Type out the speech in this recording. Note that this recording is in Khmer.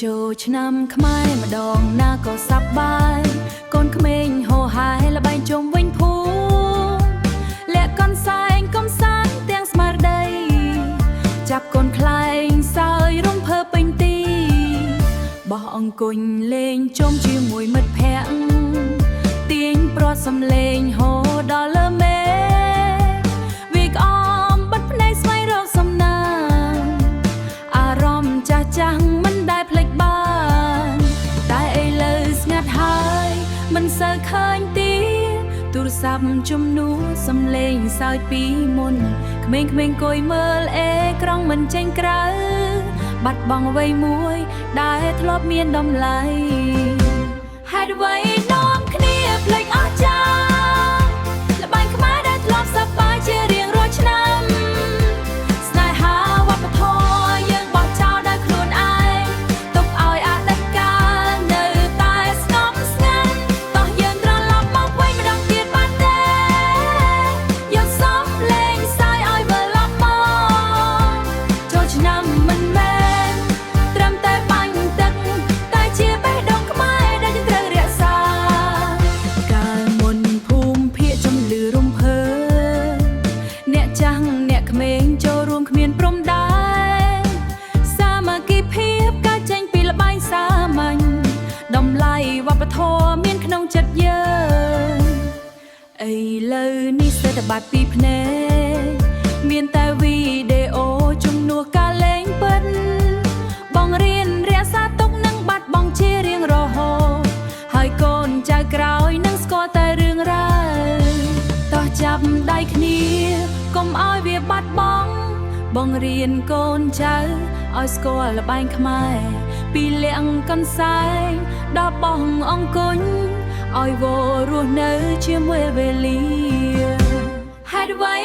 ចូលឆ្នាំខ្មែរម្ដងណាក៏សប្បាយកូនក្មេងហោហាយល្បែងជុំវិញភូមិលាក់កនសែងកំសាន្តទាំងស្មារតីចាប់កូនខ្លែងសើយរំភើពេញទីបោះអង្គុញលេងជុំជាមួយមិត្តភ័ក្តិទាញប្រត់សំលេងហោដល់លើមេវាក្អមបិទភ្នែកស្វែងរកសំណាងអារម្មណ៍ចាស់ចាស់មិនដែលភ្លេចបានតែឥឡូវស្ងាត់ហើយមិនសូវឃើញទៀតទូរស័ព្ទជំនួសសំឡេងសើចពីមុនក្មេងៗគួយមើលអេក្រង់មិនចេញក្រៅបាត់បង់អ្វីមួយដែលធ្លាប់មានតម្លៃហេតុអ្វីនាំគ្នាភ្លេចអស់ចាល្បែងខ្មែរដែលធ្លាប់សប្បាយជារៀងរាល់ឆ្នាំស្នេហាវប្បធម៌យើងបោះចោលដោយខ្លួនឯងទុកឲ្យអតីតកាលនៅតែស្ងប់ស្ងាត់តោះយើងត្រឡប់មកវិញម្ដងទៀតបានទេយកសំលេងសើចឲ្យវិលឡប់មកចូលឆ្នាំមិនមែនត្រឹមតែបាញ់ទឹកតែជាបេះដូងខ្មែរដែលយើងត្រូវរក្សាកាលមុនភូមិភាគចំលឺរំភើអ្នកចាស់អ្នកក្មេងចូលរួមគ្មានព្រំដែនសាមគ្គីភាពកើតចេញពីល្បែងសាមញ្ញតម្លៃវប្បធម៌មានក្នុងចិត្តយើងឥឡូវនេះសេដ្ឋបាត់ពីភ្នែកមានតែវីដេអូជំនួសការលេងពិតបងរៀនរក្សាទុកនឹងបាត់បង់ជារៀងរហូតហើយកូនចៅក្រោយនឹងស្គាល់តែរឿងរ៉ាវតោះចាប់ដៃគ្នាកុំឲ្យវាបាត់បង់បងរៀនកូនចៅឲ្យស្គាល់ល្បែងខ្មែរពីលាក់កន្សែងដល់បោះអង្គុញឲ្យវរស់នៅជាមួយវេលាហេតុអ្វី